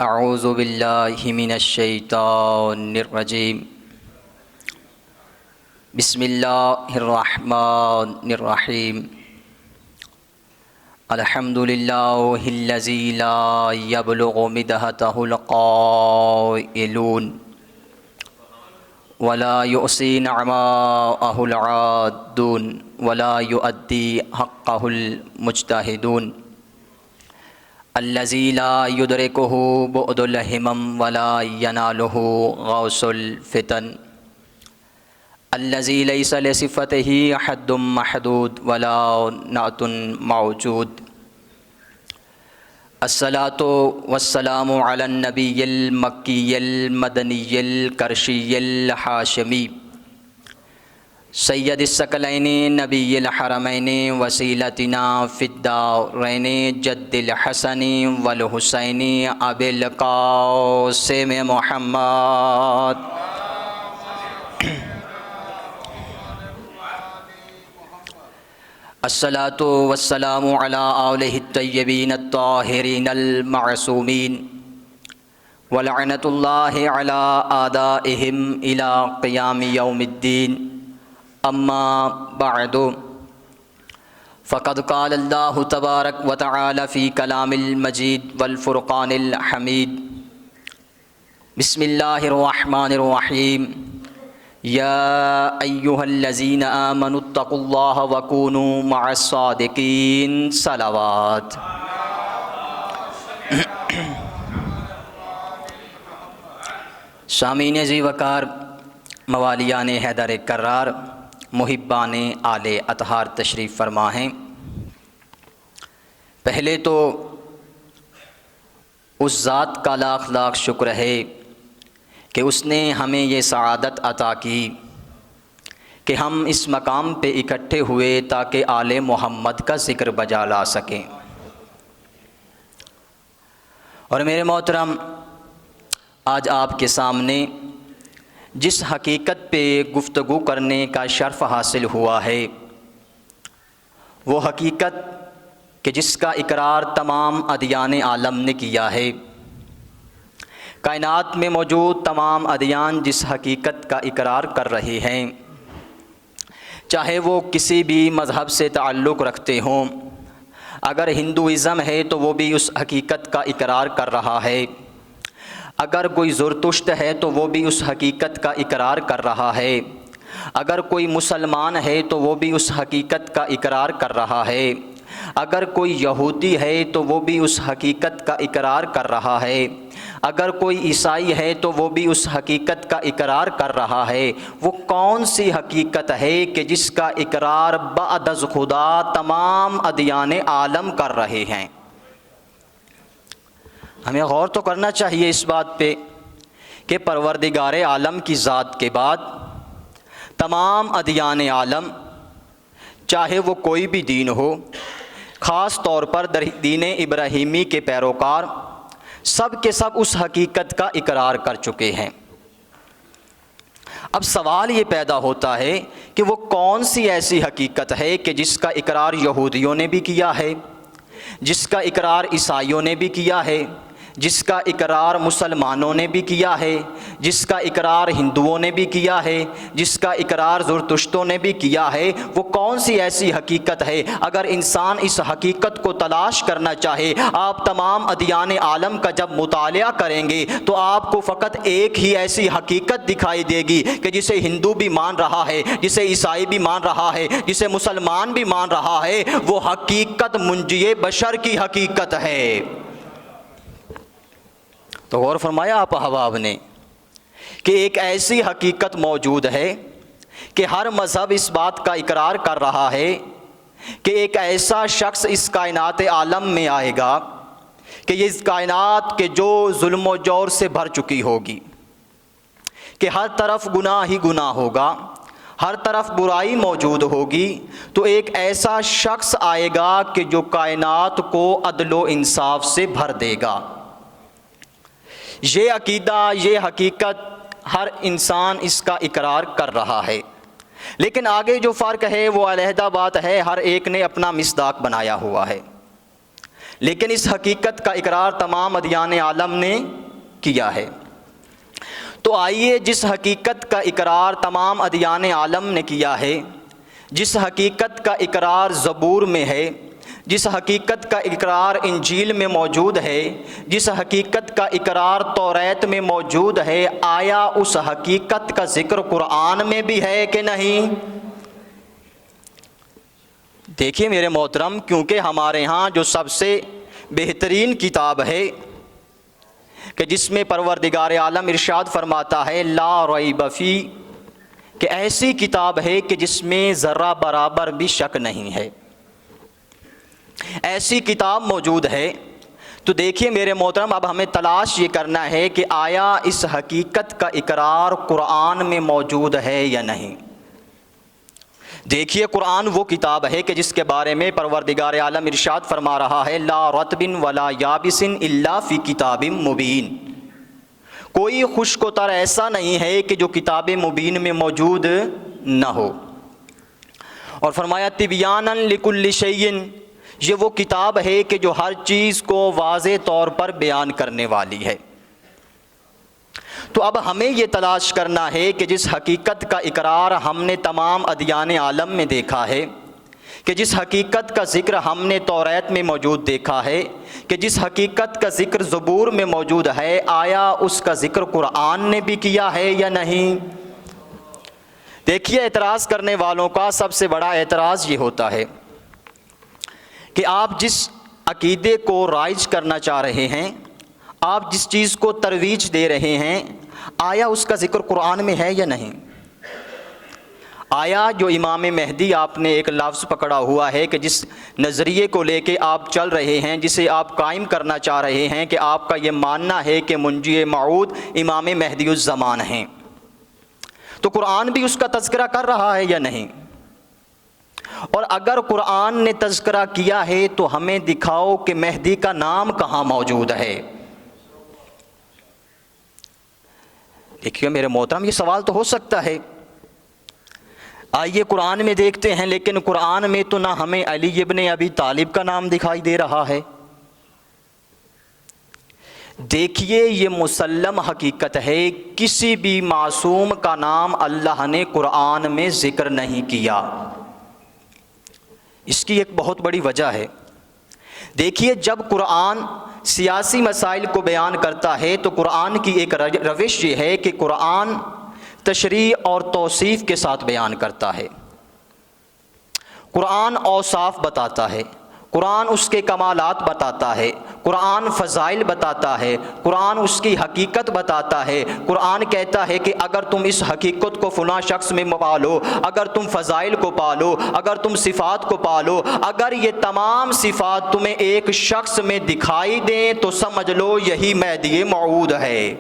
اعوذ باللہ من الشیطان الرجیم بسم اللہ الرحمن الرحیم الحمد للہ الذی لا یبلغ مدحتہ القائلون ولا یؤسی نعماءہ العادون ولا یؤدی حقہ المجتہدون الذی لا یدرکہ بعد الہمم ولا ینالہ غوث الفتن الذی لیس لصفتہ حد محدود ولا نعت موجود الصلاۃ والسلام علی النبی المکی المدنی القرشی الہاشمی سید الثقلین نبی الحرمین وسیلتنا فی الدارین جد الحسن والحسین ابی القاسم محمد الصلاۃ والسلام علی آلہ الطیبین الطاہرین المعصومین ولعنۃ اللہ علی اعدائہم الی قیام یوم الدین اما بعد فقد قال اللہ تبارک و تعالی فی کلام المجید والفرقان الحمید بسم اللہ الرحمن الرحیم یا ایہا الذین آمنوا اتقوا اللہ وکونوا مع الصادقین صلوات۔ سامعین ذی وقار، موالیان حیدر کرار، محبان آل اطہار تشریف فرما ہیں۔ پہلے تو اس ذات کا لاکھ لاکھ شکر ہے کہ اس نے ہمیں یہ سعادت عطا کی کہ ہم اس مقام پہ اکٹھے ہوئے تاکہ آل محمد کا ذکر بجا لا سکیں۔ اور میرے محترم، آج آپ کے سامنے جس حقیقت پہ گفتگو کرنے کا شرف حاصل ہوا ہے وہ حقیقت کہ جس کا اقرار تمام ادیان عالم نے کیا ہے، کائنات میں موجود تمام ادیان جس حقیقت کا اقرار کر رہے ہیں، چاہے وہ کسی بھی مذہب سے تعلق رکھتے ہوں، اگر ہندوازم ہے تو وہ بھی اس حقیقت کا اقرار کر رہا ہے، اگر کوئی زرتشت ہے تو وہ بھی اس حقیقت کا اقرار کر رہا ہے، اگر کوئی مسلمان ہے تو وہ بھی اس حقیقت کا اقرار کر رہا ہے، اگر کوئی یہودی ہے تو وہ بھی اس حقیقت کا اقرار کر رہا ہے، اگر کوئی عیسائی ہے تو وہ بھی اس حقیقت کا اقرار کر رہا ہے۔ وہ کون سی حقیقت ہے کہ جس کا اقرار بعد از خدا تمام ادیان عالم کر رہے ہیں؟ ہمیں غور تو کرنا چاہیے اس بات پہ کہ پروردگار عالم کی ذات کے بعد تمام ادیان عالم، چاہے وہ کوئی بھی دین ہو، خاص طور پر دین ابراہیمی کے پیروکار، سب کے سب اس حقیقت کا اقرار کر چکے ہیں۔ اب سوال یہ پیدا ہوتا ہے کہ وہ کون سی ایسی حقیقت ہے کہ جس کا اقرار یہودیوں نے بھی کیا ہے، جس کا اقرار عیسائیوں نے بھی کیا ہے، جس کا اقرار مسلمانوں نے بھی کیا ہے، جس کا اقرار ہندوؤں نے بھی کیا ہے، جس کا اقرار زرتشتوں نے بھی کیا ہے؟ وہ کون سی ایسی حقیقت ہے؟ اگر انسان اس حقیقت کو تلاش کرنا چاہے، آپ تمام ادیان عالم کا جب مطالعہ کریں گے تو آپ کو فقط ایک ہی ایسی حقیقت دکھائی دے گی کہ جسے ہندو بھی مان رہا ہے، جسے عیسائی بھی مان رہا ہے، جسے مسلمان بھی مان رہا ہے، وہ حقیقت منجی بشر کی حقیقت ہے۔ تو غور فرمایا آپ احباب نے کہ ایک ایسی حقیقت موجود ہے کہ ہر مذہب اس بات کا اقرار کر رہا ہے کہ ایک ایسا شخص اس کائنات عالم میں آئے گا کہ یہ اس کائنات کے جو ظلم و جور سے بھر چکی ہوگی، کہ ہر طرف گناہ ہی گناہ ہوگا، ہر طرف برائی موجود ہوگی، تو ایک ایسا شخص آئے گا کہ جو کائنات کو عدل و انصاف سے بھر دے گا۔ یہ عقیدہ، یہ حقیقت، ہر انسان اس کا اقرار کر رہا ہے، لیکن آگے جو فرق ہے وہ علیحدہ بات ہے، ہر ایک نے اپنا مصداق بنایا ہوا ہے۔ لیکن اس حقیقت کا اقرار تمام ادیان عالم نے کیا ہے۔ تو آئیے جس حقیقت کا اقرار تمام ادیان عالم نے کیا ہے، جس حقیقت کا اقرار زبور میں ہے، جس حقیقت کا اقرار انجیل میں موجود ہے، جس حقیقت کا اقرار توریت میں موجود ہے، آیا اس حقیقت کا ذکر قرآن میں بھی ہے کہ نہیں؟ دیکھیے میرے محترم، کیونکہ ہمارے ہاں جو سب سے بہترین کتاب ہے کہ جس میں پروردگار عالم ارشاد فرماتا ہے لا ریب فی، کہ ایسی کتاب ہے کہ جس میں ذرہ برابر بھی شک نہیں ہے، ایسی کتاب موجود ہے۔ تو دیکھیے میرے محترم، اب ہمیں تلاش یہ کرنا ہے کہ آیا اس حقیقت کا اقرار قرآن میں موجود ہے یا نہیں۔ دیکھیے قرآن وہ کتاب ہے کہ جس کے بارے میں پروردگار عالم ارشاد فرما رہا ہے لا رطب ولا یابس الا فی کتاب مبین، کوئی خشک و تر ایسا نہیں ہے کہ جو کتاب مبین میں موجود نہ ہو۔ اور فرمایا تبیانا لکل شیء، یہ وہ کتاب ہے کہ جو ہر چیز کو واضح طور پر بیان کرنے والی ہے۔ تو اب ہمیں یہ تلاش کرنا ہے کہ جس حقیقت کا اقرار ہم نے تمام ادیان عالم میں دیکھا ہے، کہ جس حقیقت کا ذکر ہم نے توریت میں موجود دیکھا ہے، کہ جس حقیقت کا ذکر زبور میں موجود ہے، آیا اس کا ذکر قرآن نے بھی کیا ہے یا نہیں؟ دیکھیے اعتراض کرنے والوں کا سب سے بڑا اعتراض یہ ہوتا ہے کہ آپ جس عقیدے کو رائج کرنا چاہ رہے ہیں، آپ جس چیز کو ترویج دے رہے ہیں، آیا اس کا ذکر قرآن میں ہے یا نہیں؟ آیا جو امام مہدی آپ نے ایک لفظ پکڑا ہوا ہے کہ جس نظریے کو لے کے آپ چل رہے ہیں، جسے آپ قائم کرنا چاہ رہے ہیں کہ آپ کا یہ ماننا ہے کہ منجی موعود امام مہدی الزمان ہیں، تو قرآن بھی اس کا تذکرہ کر رہا ہے یا نہیں؟ اور اگر قرآن نے تذکرہ کیا ہے تو ہمیں دکھاؤ کہ مہدی کا نام کہاں موجود ہے۔ دیکھیے میرے محترم، یہ سوال تو ہو سکتا ہے، آئیے قرآن میں دیکھتے ہیں، لیکن قرآن میں تو نہ ہمیں علی ابن ابی طالب کا نام دکھائی دے رہا ہے۔ دیکھیے یہ مسلم حقیقت ہے، کسی بھی معصوم کا نام اللہ نے قرآن میں ذکر نہیں کیا۔ اس کی ایک بہت بڑی وجہ ہے۔ دیکھیے جب قرآن سیاسی مسائل کو بیان کرتا ہے تو قرآن کی ایک روش یہ ہے کہ قرآن تشریح اور توصیف کے ساتھ بیان کرتا ہے، قرآن اوصاف بتاتا ہے، قرآن اس کے کمالات بتاتا ہے، قرآن فضائل بتاتا ہے، قرآن اس کی حقیقت بتاتا ہے۔ قرآن کہتا ہے کہ اگر تم اس حقیقت کو فلاں شخص میں پالو، اگر تم فضائل کو پالو، اگر تم صفات کو پالو، اگر یہ تمام صفات تمہیں ایک شخص میں دکھائی دیں تو سمجھ لو یہی مہدی موعود ہے۔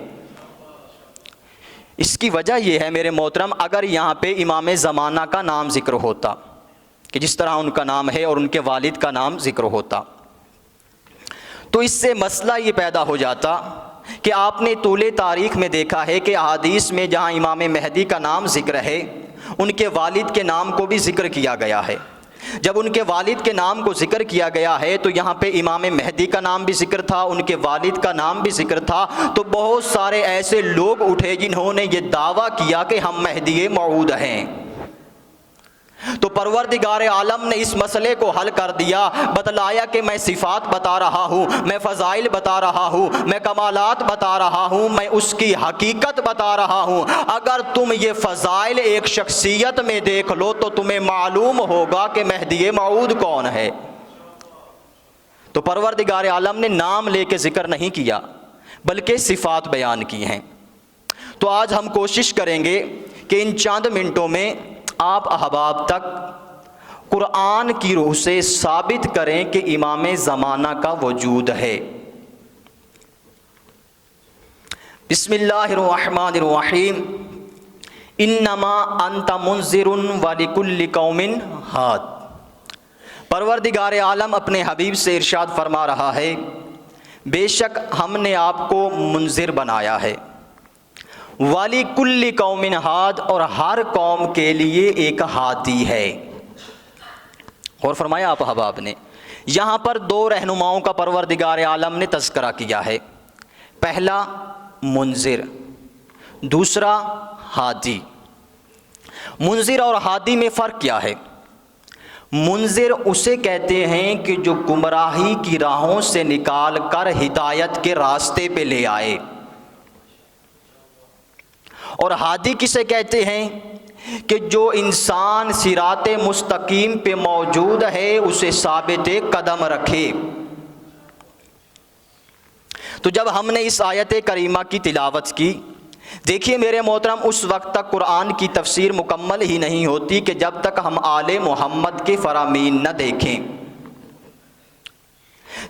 اس کی وجہ یہ ہے میرے محترم، اگر یہاں پہ امام زمانہ کا نام ذکر ہوتا کہ جس طرح ان کا نام ہے اور ان کے والد کا نام ذکر ہوتا، تو اس سے مسئلہ یہ پیدا ہو جاتا کہ آپ نے طول تاریخ میں دیکھا ہے کہ احادیث میں جہاں امام مہدی کا نام ذکر ہے، ان کے والد کے نام کو بھی ذکر کیا گیا ہے۔ جب ان کے والد کے نام کو ذکر کیا گیا ہے تو یہاں پہ امام مہدی کا نام بھی ذکر تھا، ان کے والد کا نام بھی ذکر تھا، تو بہت سارے ایسے لوگ اٹھے جنہوں نے یہ دعویٰ کیا کہ ہم مہدی موعود ہیں۔ تو پروردگار عالم نے اس مسئلے کو حل کر دیا، بتلایا کہ میں صفات بتا رہا ہوں، میں فضائل بتا رہا ہوں، میں کمالات بتا رہا ہوں، میں اس کی حقیقت بتا رہا ہوں۔ اگر تم یہ فضائل ایک شخصیت میں دیکھ لو تو تمہیں معلوم ہوگا کہ مہدی موعود کون ہے۔ تو پروردگار عالم نے نام لے کے ذکر نہیں کیا بلکہ صفات بیان کی ہیں۔ تو آج ہم کوشش کریں گے کہ ان چند منٹوں میں آپ احباب تک قرآن کی روح سے ثابت کریں کہ امام زمانہ کا وجود ہے۔ بسم اللہ الرحمن الرحیم، انما انت منذر ولکل قوم ہاد۔ پروردگار عالم اپنے حبیب سے ارشاد فرما رہا ہے، بے شک ہم نے آپ کو منذر بنایا ہے، وَلِكُلِّ قَوْمٍ ہاد، اور ہر قوم کے لیے ایک ہادی ہے۔ اور فرمایا آپ احباب نے یہاں پر دو رہنماؤں کا پروردگار عالم نے تذکرہ کیا ہے، پہلا منذر، دوسرا ہادی۔ منذر اور ہادی میں فرق کیا ہے؟ منذر اسے کہتے ہیں کہ جو گمراہی کی راہوں سے نکال کر ہدایت کے راستے پہ لے آئے، اور ہادی کسے کہتے ہیں؟ کہ جو انسان صراط مستقیم پہ موجود ہے اسے ثابت قدم رکھے۔ تو جب ہم نے اس آیت کریمہ کی تلاوت کی، دیکھیے میرے محترم، اس وقت تک قرآن کی تفسیر مکمل ہی نہیں ہوتی کہ جب تک ہم آل محمد کے فرامین نہ دیکھیں۔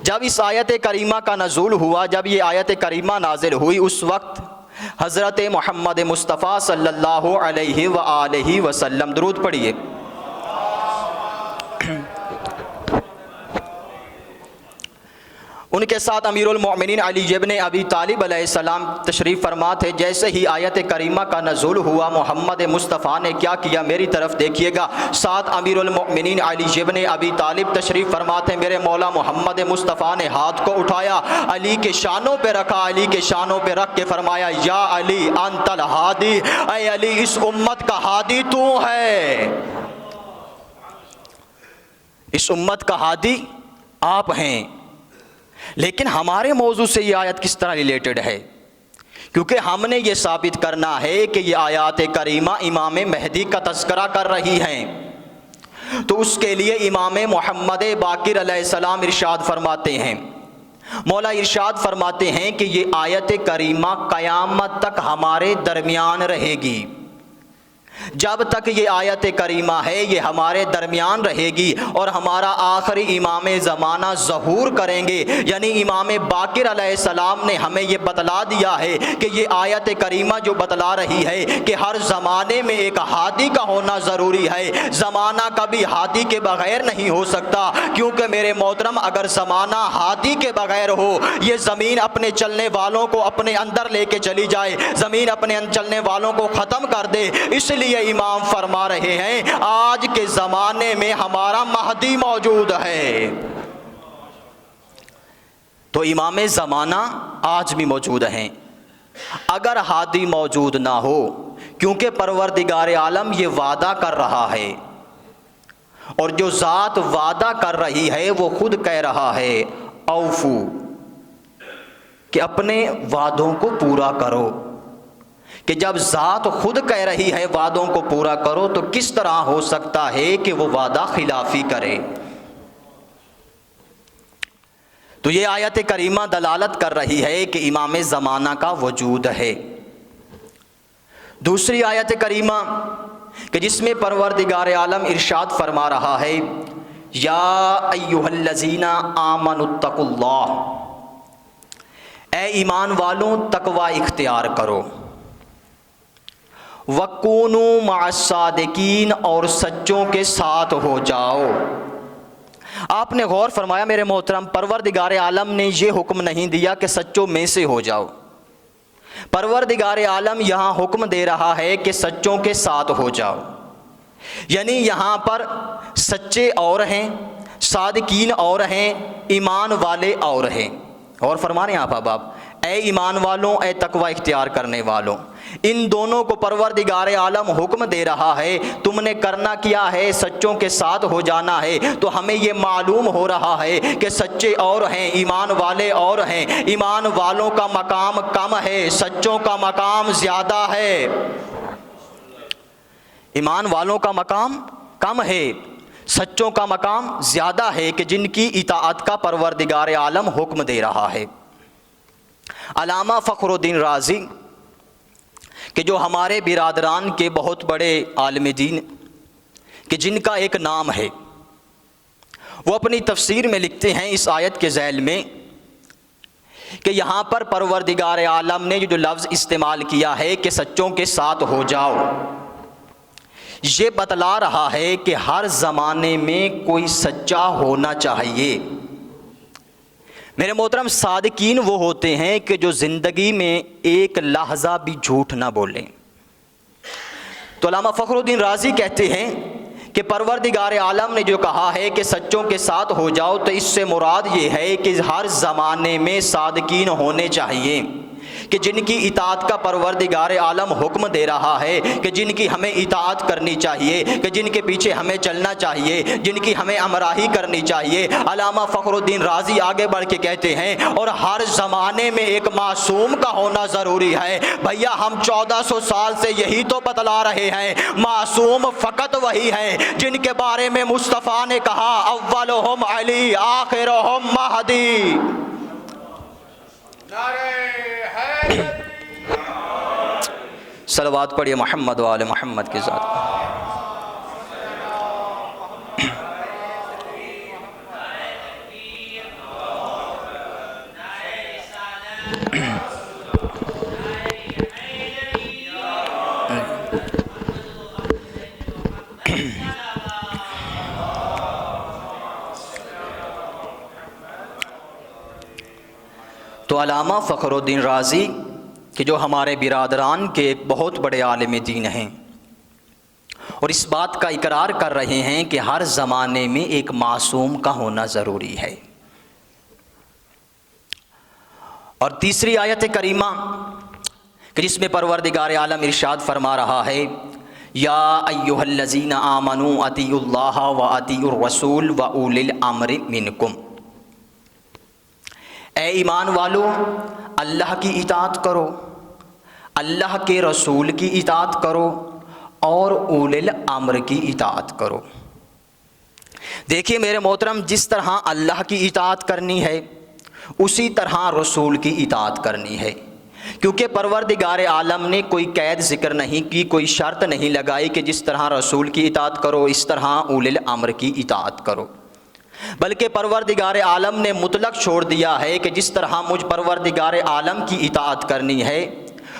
جب اس آیت کریمہ کا نزول ہوا، جب یہ آیت کریمہ نازل ہوئی، اس وقت حضرت محمد مصطفیٰ صلی اللہ علیہ وآلہ وسلم، درود پڑھیے، ان کے ساتھ امیر المؤمنین علی ابن ابی طالب علیہ السلام تشریف فرما تھے۔ جیسے ہی آیت کریمہ کا نزول ہوا، محمد مصطفیٰ نے کیا کیا؟ میری طرف دیکھیے گا، ساتھ امیر المؤمنین علی ابن ابی طالب تشریف فرما تھے۔ میرے مولا محمد مصطفیٰ نے ہاتھ کو اٹھایا، علی کے شانوں پہ رکھا، علی کے شانوں پہ رکھ کے فرمایا، یا علی انت الہادی، اے علی اس امت کا ہادی تو ہے، اس امت کا ہادی آپ ہیں۔ لیکن ہمارے موضوع سے یہ آیت کس طرح ریلیٹڈ ہے؟ کیونکہ ہم نے یہ ثابت کرنا ہے کہ یہ آیات کریمہ امام مہدی کا تذکرہ کر رہی ہیں، تو اس کے لیے امام محمد باقر علیہ السلام ارشاد فرماتے ہیں، مولا ارشاد فرماتے ہیں کہ یہ آیت کریمہ قیامت تک ہمارے درمیان رہے گی۔ جب تک یہ آیت کریمہ ہے یہ ہمارے درمیان رہے گی، اور ہمارا آخری امام زمانہ ظہور کریں گے۔ یعنی امام باقر علیہ السلام نے ہمیں یہ بتلا دیا ہے کہ یہ آیت کریمہ جو بتلا رہی ہے کہ ہر زمانے میں ایک ہادی کا ہونا ضروری ہے، زمانہ کبھی ہادی کے بغیر نہیں ہو سکتا، کیونکہ میرے محترم اگر زمانہ ہادی کے بغیر ہو، یہ زمین اپنے چلنے والوں کو اپنے اندر لے کے چلی جائے، زمین اپنے چلنے والوں کو ختم کر دے۔ اس لیے امام فرما رہے ہیں آج کے زمانے میں ہمارا مہدی موجود ہے، تو امام زمانہ آج بھی موجود ہیں۔ اگر ہادی موجود نہ ہو، کیونکہ پروردگار عالم یہ وعدہ کر رہا ہے، اور جو ذات وعدہ کر رہی ہے وہ خود کہہ رہا ہے اوفو، کہ اپنے وعدوں کو پورا کرو، کہ جب ذات خود کہہ رہی ہے وعدوں کو پورا کرو تو کس طرح ہو سکتا ہے کہ وہ وعدہ خلافی کرے؟ تو یہ آیت کریمہ دلالت کر رہی ہے کہ امام زمانہ کا وجود ہے۔ دوسری آیت کریمہ کہ جس میں پروردگار عالم ارشاد فرما رہا ہے، یا ایھا الذین آمنوا اتقوا اللہ، اے ایمان والوں تقوی اختیار کرو، وَكُونُوا مَعَ الصَّادِقِينَ، اور سچوں کے ساتھ ہو جاؤ۔ آپ نے غور فرمایا میرے محترم، پروردگار عالم نے یہ حکم نہیں دیا کہ سچوں میں سے ہو جاؤ، پروردگار عالم یہاں حکم دے رہا ہے کہ سچوں کے ساتھ ہو جاؤ۔ یعنی یہاں پر سچے اور ہیں، صادقین اور ہیں، ایمان والے اور ہیں۔ اور فرما رہے ہیں آپ احباب، اے ایمان والوں، اے تقوی اختیار کرنے والوں، ان دونوں کو پروردگار عالم حکم دے رہا ہے، تم نے کرنا کیا ہے؟ سچوں کے ساتھ ہو جانا ہے۔ تو ہمیں یہ معلوم ہو رہا ہے کہ سچے اور ہیں، ایمان والے اور ہیں۔ ایمان والوں کا مقام کم ہے، سچوں کا مقام زیادہ ہے۔ ایمان والوں کا مقام کم ہے، سچوں کا مقام زیادہ ہے، کہ جن کی اطاعت کا پروردگار عالم حکم دے رہا ہے۔ علامہ فخر الدین رازی کہ جو ہمارے برادران کے بہت بڑے عالم دین کہ جن کا ایک نام ہے، وہ اپنی تفسیر میں لکھتے ہیں اس آیت کے ذیل میں کہ یہاں پر پروردگار عالم نے جو لفظ استعمال کیا ہے کہ سچوں کے ساتھ ہو جاؤ، یہ بتلا رہا ہے کہ ہر زمانے میں کوئی سچا ہونا چاہیے۔ میرے محترم، صادقین وہ ہوتے ہیں کہ جو زندگی میں ایک لحظہ بھی جھوٹ نہ بولیں۔ تو علامہ فخر الدین رازی کہتے ہیں کہ پروردگار عالم نے جو کہا ہے کہ سچوں کے ساتھ ہو جاؤ، تو اس سے مراد یہ ہے کہ ہر زمانے میں صادقین ہونے چاہیے، کہ جن کی اطاعت کا پروردگار عالم حکم دے رہا ہے، کہ جن کی ہمیں اطاعت کرنی چاہیے، کہ جن کے پیچھے ہمیں چلنا چاہیے، جن کی ہمیں ہمراہی کرنی چاہیے۔ علامہ فخر الدین رازی آگے بڑھ کے کہتے ہیں اور ہر زمانے میں ایک معصوم کا ہونا ضروری ہے۔ بھیا ہم 1400 سال سے یہی تو بتلا رہے ہیں، معصوم فقط وہی ہے جن کے بارے میں مصطفیٰ نے کہا اولہم علی آخرہم مہدی۔ صلوات پڑھیے محمد و آل محمد کی ذات۔ تو علامہ فخر الدین رازی کہ جو ہمارے برادران کے ایک بہت بڑے عالم دین ہیں، اور اس بات کا اقرار کر رہے ہیں کہ ہر زمانے میں ایک معصوم کا ہونا ضروری ہے۔ اور تیسری آیت کریمہ کہ جس میں پروردگار عالم ارشاد فرما رہا ہے یا ایھا الذین آمنوا اطیعوا اللہ و اطیعوا الرسول و اولی الامر منکم، اے ایمان والو اللہ کی اطاعت کرو، اللہ کے رسول کی اطاعت کرو، اور اولی الامر کی اطاعت کرو۔ دیکھیے میرے محترم، جس طرح اللہ کی اطاعت کرنی ہے اسی طرح رسول کی اطاعت کرنی ہے، کیونکہ پروردگار عالم نے کوئی قید ذکر نہیں کی، کوئی شرط نہیں لگائی کہ جس طرح رسول کی اطاعت کرو اس طرح اولی الامر کی اطاعت کرو، بلکہ پروردگار عالم نے مطلق چھوڑ دیا ہے کہ جس طرح مجھ پروردگار عالم کی اطاعت کرنی ہے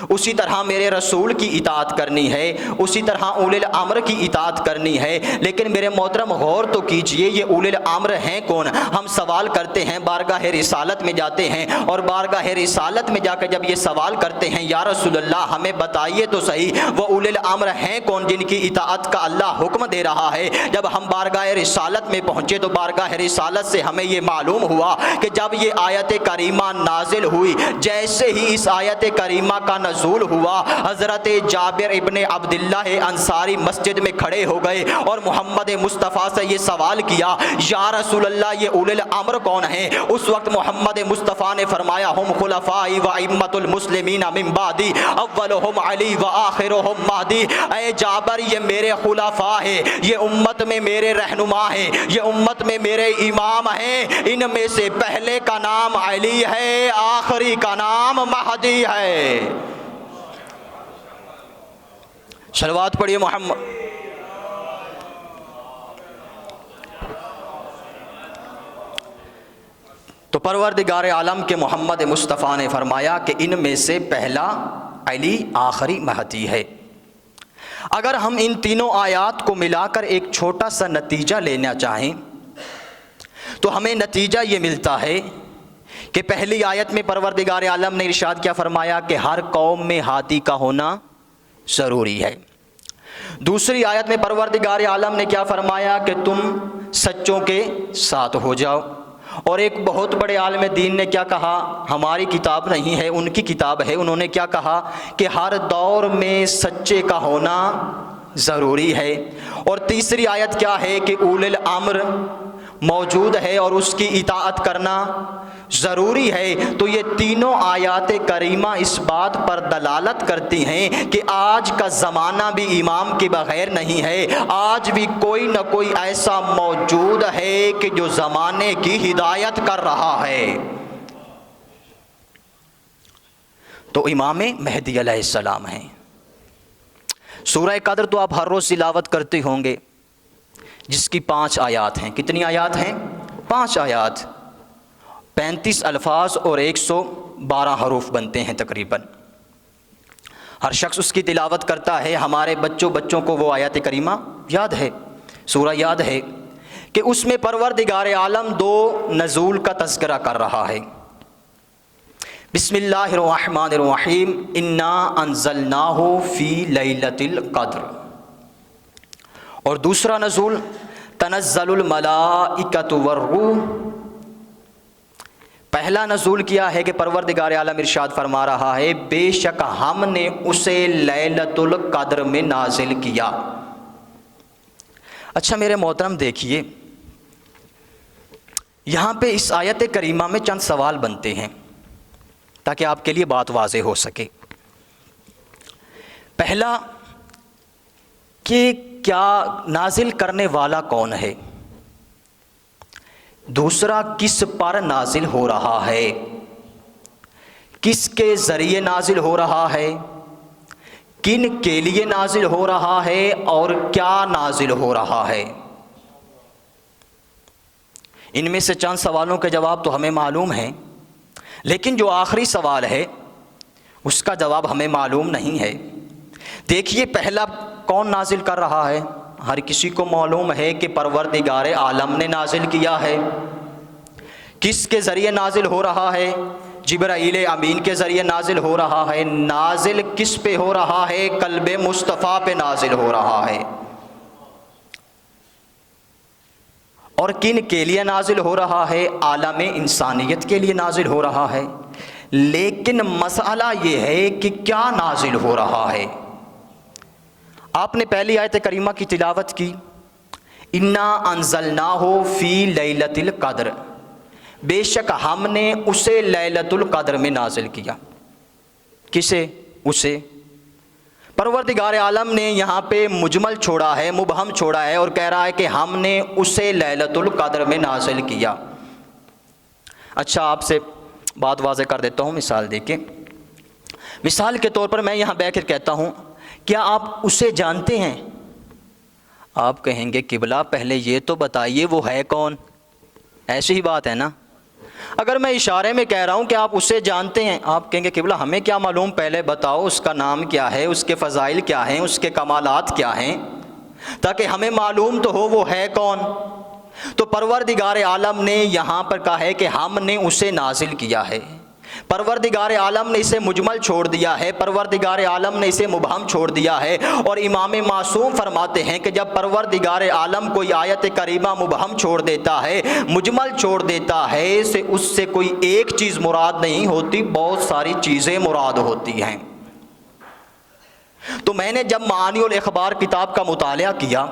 اسی طرح میرے رسول کی اطاعت کرنی ہے، اسی طرح اولی الامر کی اطاعت کرنی ہے۔ لیکن میرے محترم غور تو کیجئے، یہ اولی الامر ہیں کون؟ ہم سوال کرتے ہیں، بارگاہ رسالت میں جاتے ہیں، اور بارگاہ رسالت میں جا کر جب یہ سوال کرتے ہیں یا رسول اللہ ہمیں بتائیے تو صحیح وہ اولی الامر ہیں کون جن کی اطاعت کا اللہ حکم دے رہا ہے۔ جب ہم بارگاہ رسالت میں پہنچے تو بارگاہ رسالت سے ہمیں یہ معلوم ہوا کہ جب یہ آیت کریمہ نازل ہوئی، جیسے ہی اس آیت کریمہ کا نزول ہوا، حضرت جابر ابن عبداللہ انصاری مسجد میں کھڑے ہو گئے اور محمد مصطفیٰ سے یہ سوال کیا یا رسول اللہ یہ اولی الامر کون ہیں؟ اس وقت محمد مصطفیٰ نے فرمایا ہم خلفائی و ائمۃ المسلمین من بعدی اولہم علی و آخرہم مہدی۔ اے جابر یہ میرے خلفاء ہیں، یہ امت میں میرے رہنما ہیں، یہ امت میں میرے امام ہیں، ان میں سے پہلے کا نام علی ہے، آخری کا نام مہدی ہے۔ صلوات پڑھیے محمد۔ تو پروردگار عالم کے محمد مصطفیٰ نے فرمایا کہ ان میں سے پہلا علی، آخری مہدی ہے۔ اگر ہم ان تینوں آیات کو ملا کر ایک چھوٹا سا نتیجہ لینا چاہیں تو ہمیں نتیجہ یہ ملتا ہے کہ پہلی آیت میں پروردگار عالم نے ارشاد کیا فرمایا کہ ہر قوم میں ہادی کا ہونا ضروری ہے۔ دوسری آیت میں پروردگار عالم نے کیا فرمایا کہ تم سچوں کے ساتھ ہو جاؤ، اور ایک بہت بڑے عالم دین نے کیا کہا، ہماری کتاب نہیں ہے ان کی کتاب ہے، انہوں نے کیا کہا کہ ہر دور میں سچے کا ہونا ضروری ہے۔ اور تیسری آیت کیا ہے کہ اولی الامر موجود ہے اور اس کی اطاعت کرنا ضروری ہے۔ تو یہ تینوں آیات کریمہ اس بات پر دلالت کرتی ہیں کہ آج کا زمانہ بھی امام کے بغیر نہیں ہے، آج بھی کوئی نہ کوئی ایسا موجود ہے کہ جو زمانے کی ہدایت کر رہا ہے۔ تو امام مہدی علیہ السلام ہیں۔ سورہ قدر تو آپ ہر روز تلاوت کرتے ہوں گے، جس کی 5 آیات ہیں۔ کتنی آیات ہیں؟ 5 آیات، 35 الفاظ اور 112 حروف بنتے ہیں تقریباً۔ ہر شخص اس کی تلاوت کرتا ہے۔ ہمارے بچوں کو وہ آیات کریمہ یاد ہے، سورہ یاد ہے کہ اس میں پروردگار عالم 2 نزول کا تذکرہ کر رہا ہے۔ بسم اللہ الرحمن الرحیم، انا انزلناہ فی لیلۃ القدر، اور دوسرا نزول تنزل الملائکۃ والروح۔ پہلا نزول کیا ہے کہ پروردگار عالم ارشاد فرما رہا ہے بے شک ہم نے اسے لیلۃ القدر میں نازل کیا۔ اچھا میرے محترم دیکھیے، یہاں پہ اس آیت کریمہ میں چند سوال بنتے ہیں تاکہ آپ کے لیے بات واضح ہو سکے۔ پہلا کہ کیا نازل کرنے والا کون ہے؟ دوسرا کس پر نازل ہو رہا ہے؟ کس کے ذریعے نازل ہو رہا ہے؟ کن کے لیے نازل ہو رہا ہے اور کیا نازل ہو رہا ہے؟ ان میں سے چند سوالوں کے جواب تو ہمیں معلوم ہیں، لیکن جو آخری سوال ہے اس کا جواب ہمیں معلوم نہیں ہے۔ دیکھیے پہلا کون نازل کر رہا ہے؟ ہر کسی کو معلوم ہے کہ پروردگار عالم نے نازل کیا ہے۔ کس کے ذریعے نازل ہو رہا ہے؟ جبرائیل امین کے ذریعے نازل ہو رہا ہے۔ نازل کس پہ ہو رہا ہے؟ قلب مصطفیٰ پہ نازل ہو رہا ہے۔ اور کن کے لیے نازل ہو رہا ہے؟ عالم انسانیت کے لیے نازل ہو رہا ہے۔ لیکن مسئلہ یہ ہے کہ کیا نازل ہو رہا ہے؟ آپ نے پہلی آیت کریمہ کی تلاوت کی، انا انزلناہ فی لیلۃ القدر، بے شک ہم نے اسے لیلۃ القدر میں نازل کیا۔ کسے؟ اسے۔ پروردگار عالم نے یہاں پہ مجمل چھوڑا ہے، مبہم چھوڑا ہے اور کہہ رہا ہے کہ ہم نے اسے لیلۃ القدر میں نازل کیا۔ اچھا آپ سے بات واضح کر دیتا ہوں، مثال دے کے۔ مثال کے طور پر میں یہاں بیٹھ کر کہتا ہوں کیا آپ اسے جانتے ہیں؟ آپ کہیں گے قبلہ پہلے یہ تو بتائیے وہ ہے کون؟ ایسی ہی بات ہے نا۔ اگر میں اشارے میں کہہ رہا ہوں کہ آپ اسے جانتے ہیں، آپ کہیں گے قبلہ ہمیں کیا معلوم، پہلے بتاؤ اس کا نام کیا ہے، اس کے فضائل کیا ہیں، اس کے کمالات کیا ہیں، تاکہ ہمیں معلوم تو ہو وہ ہے کون۔ تو پروردگار عالم نے یہاں پر کہا ہے کہ ہم نے اسے نازل کیا ہے۔ پروردگار عالم نے اسے مجمل چھوڑ دیا ہے، پروردگار عالم نے اسے مبہم چھوڑ دیا ہے۔ اور امام معصوم فرماتے ہیں کہ جب پروردگار عالم کوئی آیت کریمہ مبہم چھوڑ دیتا ہے، مجمل چھوڑ دیتا ہے، اس سے کوئی ایک چیز مراد نہیں ہوتی، بہت ساری چیزیں مراد ہوتی ہیں۔ تو میں نے جب معانی الاخبار کتاب کا مطالعہ کیا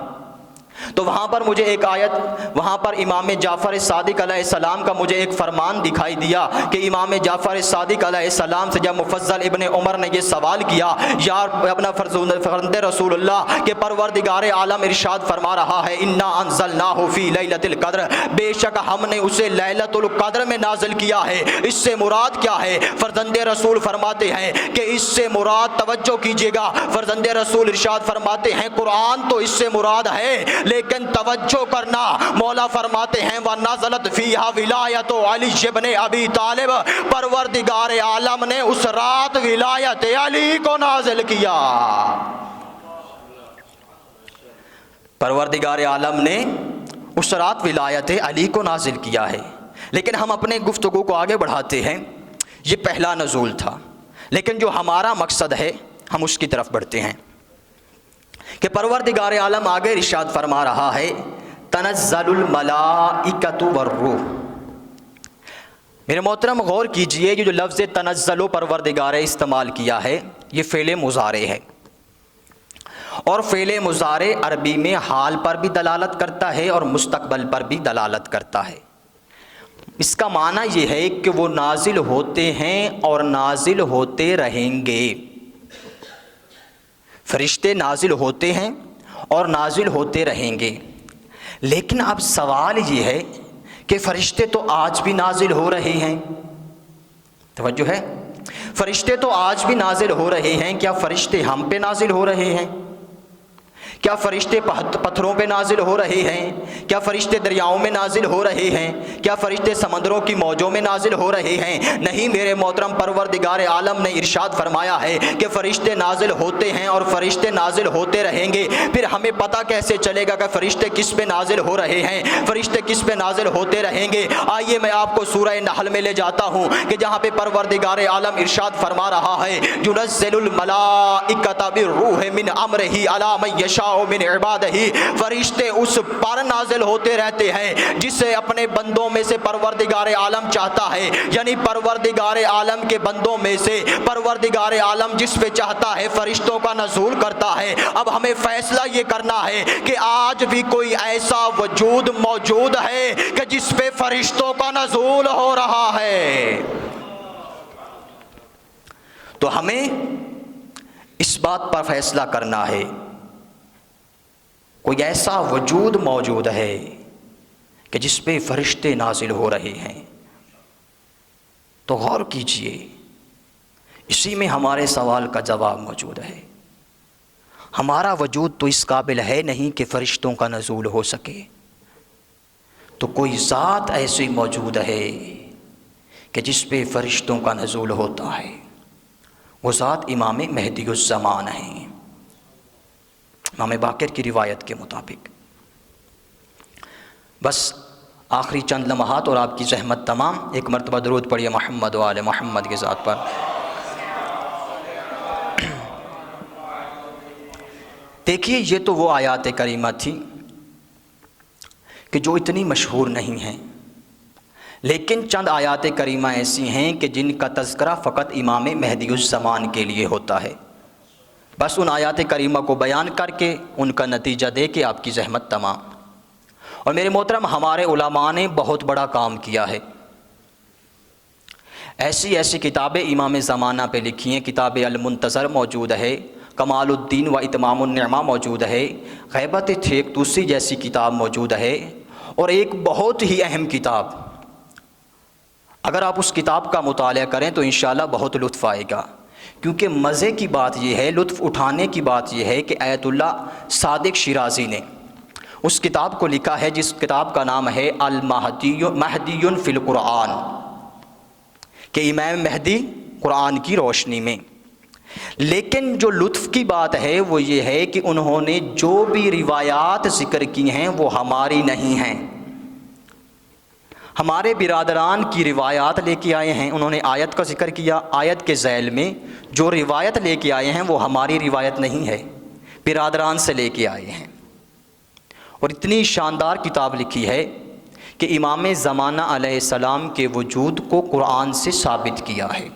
تو وہاں پر مجھے ایک آیت، وہاں پر امام جعفر صادق علیہ السلام کا مجھے ایک فرمان دکھائی دیا کہ امام جعفر صادق علیہ السلام سے جب مفضل ابن عمر نے یہ سوال کیا، یا اپنا فرزند رسول اللہ کہ پروردگار عالم ارشاد فرما رہا ہے انا انزلناہ فی لیلۃ القدر، بے شک ہم نے اسے لیلۃ القدر میں نازل کیا ہے، اس سے مراد کیا ہے؟ فرزند رسول فرماتے ہیں کہ اس سے مراد، توجہ کیجیے گا، فرزند رسول ارشاد فرماتے ہیں قرآن تو اس سے مراد ہے، لیکن توجہ کرنا، مولا فرماتے ہیں وَنَزَلَتْ فِيهَا وِلَایَةُ عَلِيِّ بْنِ أَبِي طَالِبٍ، پروردگار عالم نے اس رات ولایت علی کو نازل کیا۔ پروردگار عالم نے اس رات ولایت علی کو نازل کیا ہے۔ لیکن ہم اپنے گفتگو کو آگے بڑھاتے ہیں، یہ پہلا نزول تھا، لیکن جو ہمارا مقصد ہے ہم اس کی طرف بڑھتے ہیں کہ پروردگار عالم آگے ارشاد فرما رہا ہے تنزل الملائکۃ والروح۔ میرے محترم غور کیجئے، یہ جو لفظ تنزل پروردگار استعمال کیا ہے یہ فعل مضارع ہے، اور فعل مضارع عربی میں حال پر بھی دلالت کرتا ہے اور مستقبل پر بھی دلالت کرتا ہے۔ اس کا معنی یہ ہے کہ وہ نازل ہوتے ہیں اور نازل ہوتے رہیں گے۔ فرشتے نازل ہوتے ہیں اور نازل ہوتے رہیں گے، لیکن اب سوال یہ ہے کہ فرشتے تو آج بھی نازل ہو رہے ہیں، توجہ ہے، فرشتے تو آج بھی نازل ہو رہے ہیں، کیا فرشتے ہم پہ نازل ہو رہے ہیں؟ کیا فرشتے پتھروں پہ نازل ہو رہے ہیں؟ کیا فرشتے دریاؤں میں نازل ہو رہے ہیں؟ کیا فرشتے سمندروں کی موجوں میں نازل ہو رہے ہیں؟ نہیں میرے محترم، پروردگار عالم نے ارشاد فرمایا ہے کہ فرشتے نازل ہوتے ہیں اور فرشتے نازل ہوتے رہیں گے۔ پھر ہمیں پتہ کیسے چلے گا کہ فرشتے کس پہ نازل ہو رہے ہیں، فرشتے کس پہ نازل ہوتے رہیں گے؟ آئیے میں آپ کو سورہ نحل میں لے جاتا ہوں کہ جہاں پہ پروردگار عالم ارشاد فرما رہا ہے ينزل الملائکۃ بالروح من امرہ علی من یشاء یشاء من عبادہ، فرشتے اس پر نازل ہوتے رہتے ہیں جسے اپنے بندوں میں سے پروردگار عالم چاہتا ہے، یعنی پروردگار عالم کے بندوں میں سے پروردگار عالم جس پہ چاہتا ہے فرشتوں کا نزول کرتا ہے۔ اب ہمیں فیصلہ یہ کرنا ہے کہ آج بھی کوئی ایسا وجود موجود ہے کہ جس پہ فرشتوں کا نزول ہو رہا ہے؟ تو ہمیں اس بات پر فیصلہ کرنا ہے، کوئی ایسا وجود موجود ہے کہ جس پہ فرشتے نازل ہو رہے ہیں؟ تو غور کیجئے، اسی میں ہمارے سوال کا جواب موجود ہے۔ ہمارا وجود تو اس قابل ہے نہیں کہ فرشتوں کا نزول ہو سکے، تو کوئی ذات ایسی موجود ہے کہ جس پہ فرشتوں کا نزول ہوتا ہے، وہ ذات امام مہدی الزمان ہیں، امام باقر کی روایت کے مطابق۔ بس آخری چند لمحات اور آپ کی زحمت تمام، ایک مرتبہ درود پڑھیے محمد و آل محمد کی ذات پر۔ دیکھیے، یہ تو وہ آیات کریمہ تھی کہ جو اتنی مشہور نہیں ہیں، لیکن چند آیات کریمہ ایسی ہیں کہ جن کا تذکرہ فقط امام مہدی الزمان کے لیے ہوتا ہے۔ بس ان آیات کریمہ کو بیان کر کے ان کا نتیجہ دے کے آپ کی زحمت تمام۔ اور میرے محترم، ہمارے علماء نے بہت بڑا کام کیا ہے، ایسی ایسی کتابیں امام زمانہ پہ لکھی ہیں۔ کتاب المنتظر موجود ہے، کمال الدین و اتمام النعمہ موجود ہے، غیبت طوسی جیسی کتاب موجود ہے، اور ایک بہت ہی اہم کتاب، اگر آپ اس کتاب کا مطالعہ کریں تو انشاءاللہ بہت لطف آئے گا، کیونکہ مزے کی بات یہ ہے، لطف اٹھانے کی بات یہ ہے کہ آیت اللہ صادق شیرازی نے اس کتاب کو لکھا ہے، جس کتاب کا نام ہے مہدی فی القرآن، کہ امام مہدی قرآن کی روشنی میں۔ لیکن جو لطف کی بات ہے وہ یہ ہے کہ انہوں نے جو بھی روایات ذکر کی ہیں وہ ہماری نہیں ہیں، ہمارے برادران کی روایات لے کے آئے ہیں۔ انہوں نے آیت کا ذکر کیا، آیت کے ذیل میں جو روایت لے کے آئے ہیں وہ ہماری روایت نہیں ہے، برادران سے لے کے آئے ہیں۔ اور اتنی شاندار کتاب لکھی ہے کہ امام زمانہ علیہ السلام کے وجود کو قرآن سے ثابت کیا ہے۔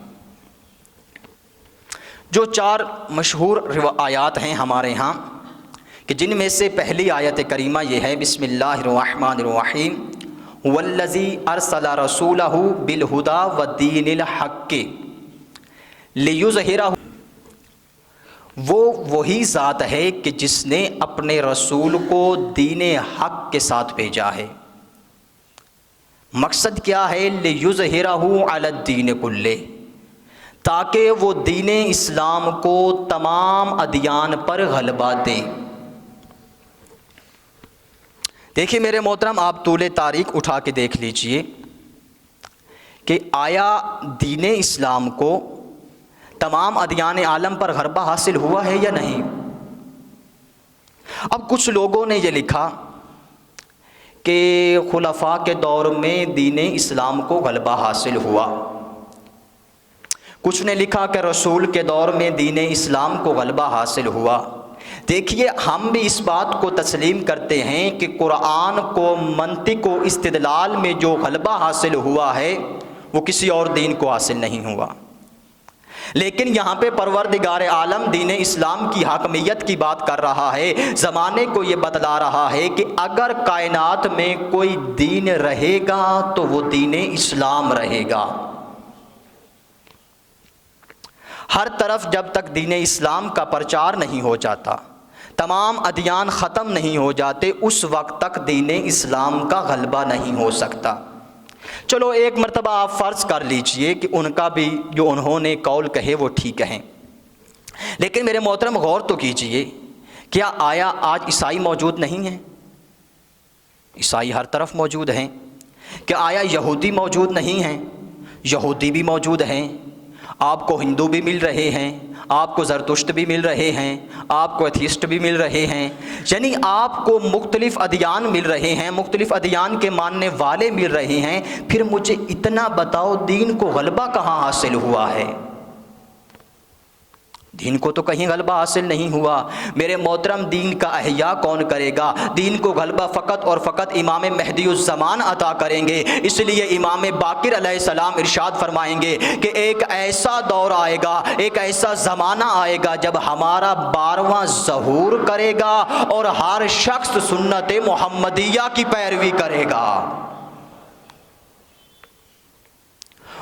جو چار مشہور آیات ہیں ہمارے ہاں، کہ جن میں سے پہلی آیت کریمہ یہ ہے، بسم اللہ الرحمن الرحیم، والذی ارسل رسولہ بالہدی ودین الحق لیظہرہ، وہ وہی ذات ہے کہ جس نے اپنے رسول کو دین حق کے ساتھ بھیجا ہے۔ مقصد کیا ہے؟ لیظہرہ علی الدین کلہ، تاکہ وہ دین اسلام کو تمام ادیان پر غلبہ دے۔ دیکھیے میرے محترم، آپ طول تاریخ اٹھا کے دیکھ لیجئے کہ آیا دین اسلام کو تمام ادیان عالم پر غلبہ حاصل ہوا ہے یا نہیں؟ اب کچھ لوگوں نے یہ لکھا کہ خلفاء کے دور میں دین اسلام کو غلبہ حاصل ہوا، کچھ نے لکھا کہ رسول کے دور میں دین اسلام کو غلبہ حاصل ہوا۔ دیکھیے، ہم بھی اس بات کو تسلیم کرتے ہیں کہ قرآن کو منطق و استدلال میں جو غلبہ حاصل ہوا ہے وہ کسی اور دین کو حاصل نہیں ہوا، لیکن یہاں پہ پروردگار عالم دین اسلام کی حاکمیت کی بات کر رہا ہے، زمانے کو یہ بتلا رہا ہے کہ اگر کائنات میں کوئی دین رہے گا تو وہ دین اسلام رہے گا۔ ہر طرف جب تک دین اسلام کا پرچار نہیں ہو جاتا، تمام ادیان ختم نہیں ہو جاتے، اس وقت تک دین اسلام کا غلبہ نہیں ہو سکتا۔ چلو ایک مرتبہ آپ فرض کر لیجئے کہ ان کا بھی جو انہوں نے قول کہے وہ ٹھیک ہیں، لیکن میرے محترم غور تو کیجئے، کیا آیا آج عیسائی موجود نہیں ہیں؟ عیسائی ہر طرف موجود ہیں۔ کیا آیا یہودی موجود نہیں ہیں؟ یہودی بھی موجود ہیں۔ آپ کو ہندو بھی مل رہے ہیں، آپ کو زرتشت بھی مل رہے ہیں، آپ کو ایتھیسٹ بھی مل رہے ہیں، یعنی آپ کو مختلف ادیان مل رہے ہیں، مختلف ادیان کے ماننے والے مل رہے ہیں۔ پھر مجھے اتنا بتاؤ، دین کو غلبہ کہاں حاصل ہوا ہے؟ دین کو تو کہیں غلبہ حاصل نہیں ہوا۔ میرے محترم، دین کا احیاء کون کرے گا؟ دین کو غلبہ فقط اور فقط امام مہدی الزمان عطا کریں گے۔ اس لیے امام باقر علیہ السلام ارشاد فرمائیں گے کہ ایک ایسا دور آئے گا، ایک ایسا زمانہ آئے گا جب ہمارا 12واں ظہور کرے گا اور ہر شخص سنت محمدیہ کی پیروی کرے گا۔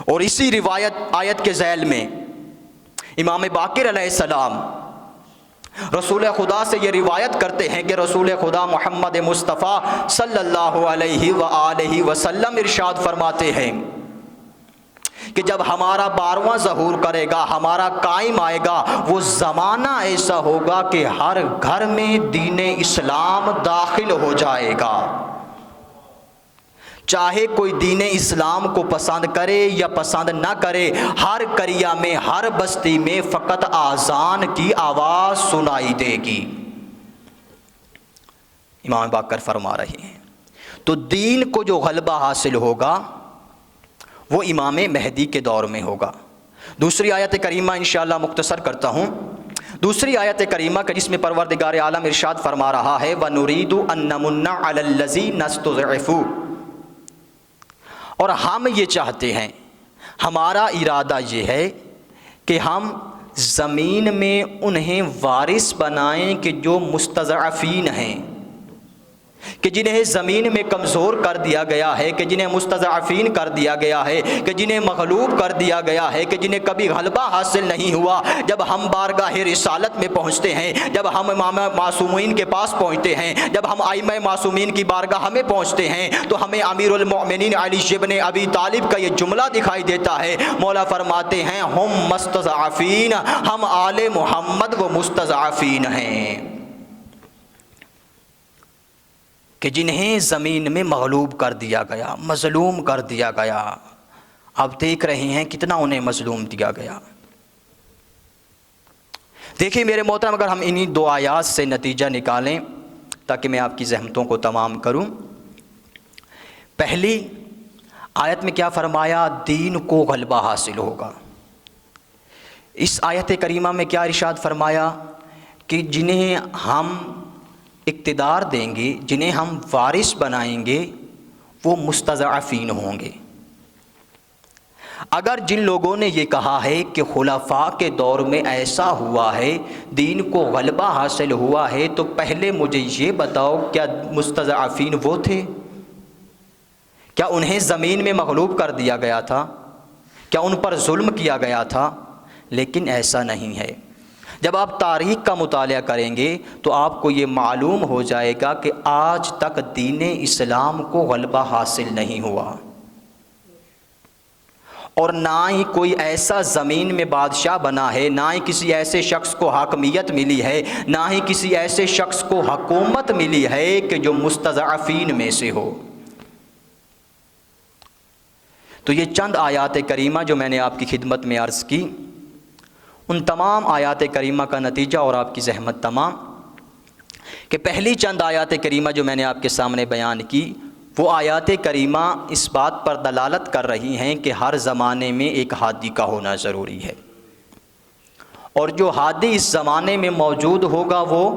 اور اسی روایت آیت کے ذیل میں امام باقر علیہ السلام رسول خدا سے یہ روایت کرتے ہیں کہ رسول خدا محمد مصطفیٰ صلی اللہ علیہ وآلہ وسلم ارشاد فرماتے ہیں کہ جب ہمارا 12واں ظہور کرے گا، ہمارا قائم آئے گا، وہ زمانہ ایسا ہوگا کہ ہر گھر میں دین اسلام داخل ہو جائے گا۔ چاہے کوئی دین اسلام کو پسند کرے یا پسند نہ کرے، ہر قریہ میں، ہر بستی میں فقط اذان کی آواز سنائی دے گی۔ امام باقر فرما رہے ہیں تو دین کو جو غلبہ حاصل ہوگا وہ امام مہدی کے دور میں ہوگا۔ دوسری آیت کریمہ انشاءاللہ مختصر کرتا ہوں۔ دوسری آیت کریمہ کا جس میں پروردگار عالم ارشاد فرما رہا ہے وَنُرِيدُ أَن نَّمُنَّ عَلَى الَّذِينَ اسْتُضْعِفُوا، اور ہم یہ چاہتے ہیں، ہمارا ارادہ یہ ہے کہ ہم زمین میں انہیں وارث بنائیں کہ جو مستضعفین ہیں، کہ جنہیں زمین میں کمزور کر دیا گیا ہے، کہ جنہیں مستضعفین کر دیا گیا ہے، کہ جنہیں مغلوب کر دیا گیا ہے، کہ جنہیں کبھی غلبہ حاصل نہیں ہوا۔ جب ہم بارگاہ رسالت میں پہنچتے ہیں، جب ہم امام معصومین کے پاس پہنچتے ہیں، جب ہم ائمہ معصومین کی بارگاہ میں پہنچتے ہیں تو ہمیں امیر المؤمنین علی ابن ابی طالب کا یہ جملہ دکھائی دیتا ہے۔ مولا فرماتے ہیں ہم مستضعفین، ہم آل محمد وہ مستضعفین ہیں کہ جنہیں زمین میں مغلوب کر دیا گیا، مظلوم کر دیا گیا۔ آپ دیکھ رہے ہیں کتنا انہیں مظلوم دیا گیا۔ دیکھیں میرے محترم، اگر ہم انہی دو آیات سے نتیجہ نکالیں تاکہ میں آپ کی زحمتوں کو تمام کروں۔ پہلی آیت میں کیا فرمایا؟ دین کو غلبہ حاصل ہوگا۔ اس آیت کریمہ میں کیا ارشاد فرمایا؟ کہ جنہیں ہم اقتدار دیں گے، جنہیں ہم وارث بنائیں گے، وہ مستضعفین ہوں گے۔ اگر جن لوگوں نے یہ کہا ہے کہ خلفاء کے دور میں ایسا ہوا ہے، دین کو غلبہ حاصل ہوا ہے، تو پہلے مجھے یہ بتاؤ کیا مستضعفین وہ تھے؟ کیا انہیں زمین میں مغلوب کر دیا گیا تھا؟ کیا ان پر ظلم کیا گیا تھا؟ لیکن ایسا نہیں ہے۔ جب آپ تاریخ کا مطالعہ کریں گے تو آپ کو یہ معلوم ہو جائے گا کہ آج تک دین اسلام کو غلبہ حاصل نہیں ہوا، اور نہ ہی کوئی ایسا زمین میں بادشاہ بنا ہے، نہ ہی کسی ایسے شخص کو حاکمیت ملی ہے، نہ ہی کسی ایسے شخص کو حکومت ملی ہے کہ جو مستضعفین میں سے ہو۔ تو یہ چند آیات کریمہ جو میں نے آپ کی خدمت میں عرض کی، ان تمام آیات کریمہ کا نتیجہ اور آپ کی زحمت تمام کہ پہلی چند آیات کریمہ جو میں نے آپ کے سامنے بیان کی، وہ آیات کریمہ اس بات پر دلالت کر رہی ہیں کہ ہر زمانے میں ایک ہادی کا ہونا ضروری ہے، اور جو ہادی اس زمانے میں موجود ہوگا وہ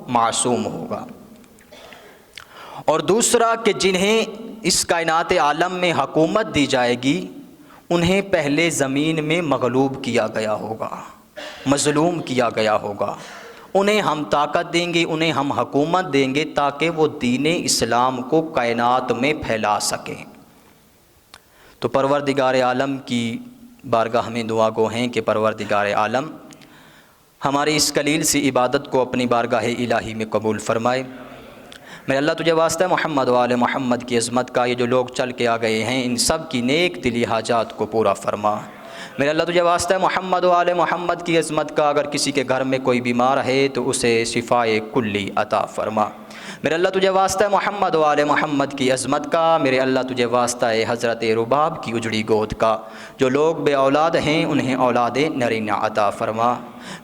معصوم ہوگا۔ اور دوسرا کہ جنہیں اس کائنات عالم میں حکومت دی جائے گی، انہیں پہلے زمین میں مغلوب کیا گیا ہوگا، مظلوم کیا گیا ہوگا۔ انہیں ہم طاقت دیں گے، انہیں ہم حکومت دیں گے تاکہ وہ دین اسلام کو کائنات میں پھیلا سکیں۔ تو پروردگار عالم کی بارگاہ میں دعا گو ہیں کہ پروردگار عالم ہماری اس قلیل سی عبادت کو اپنی بارگاہ الہی میں قبول فرمائے۔ میرے اللہ تجھے واسطہ محمد و آل محمد کی عظمت کا، یہ جو لوگ چل کے آ گئے ہیں ان سب کی نیک دلی حاجات کو پورا فرما۔ میرے اللہ تجھے واسطہ محمد و آل محمد کی عظمت کا، اگر کسی کے گھر میں کوئی بیمار ہے تو اسے شفائے کلی عطا فرما۔ میرے اللہ تجھے واسطہ محمد و آل محمد کی عظمت کا، میرے اللہ تجھے واسطہ حضرت رباب کی اجڑی گود کا، جو لوگ بے اولاد ہیں انہیں اولاد نرینہ عطا فرما۔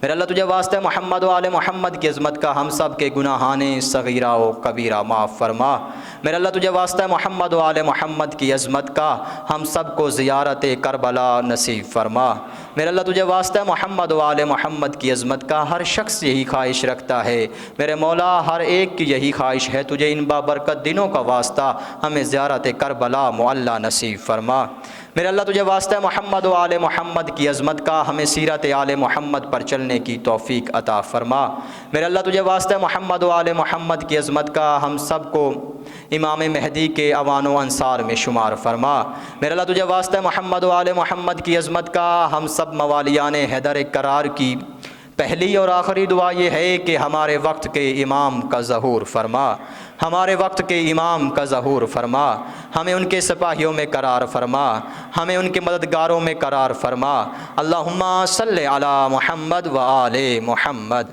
میرے اللہ تجھے واسطہ محمد و آل محمد کی عظمت کا، ہم سب کے گناہان صغیرہ و کبیرہ معاف فرما۔ میرے اللہ تجھے واسطہ محمد و آل محمد کی عظمت کا، ہم سب کو زیارت کربلا نصیب فرما۔ میرے اللہ تجھے واسطہ محمد و آل محمد کی عظمت کا ہر شخص یہی خواہش رکھتا ہے، میرے مولا ہر ایک کی یہی خواہش ہے، تجھے ان بابرکت دنوں کا واسطہ ہمیں زیارت کربلا معلیٰ نصیب فرما۔ میرے اللہ تجھے واسطہ محمد و آل محمد کی عظمت کا ہمیں سیرت آل محمد پر چلنے کی توفیق عطا فرما۔ میرے اللہ تجھے واسطہ محمد و آل محمد کی عظمت کا ہم سب کو امام مہدی کے اوان و انصار میں شمار فرما۔ میرے اللہ تجھے واسطہ محمد و آل محمد کی عظمت کا ہم سب موالیان حیدر کرار کی پہلی اور آخری دعا یہ ہے کہ ہمارے وقت کے امام کا ظہور فرما، ہمارے وقت کے امام کا ظہور فرما، ہمیں ان کے سپاہیوں میں قرار فرما، ہمیں ان کے مددگاروں میں قرار فرما۔ اللہم صلی علی محمد و آل محمد۔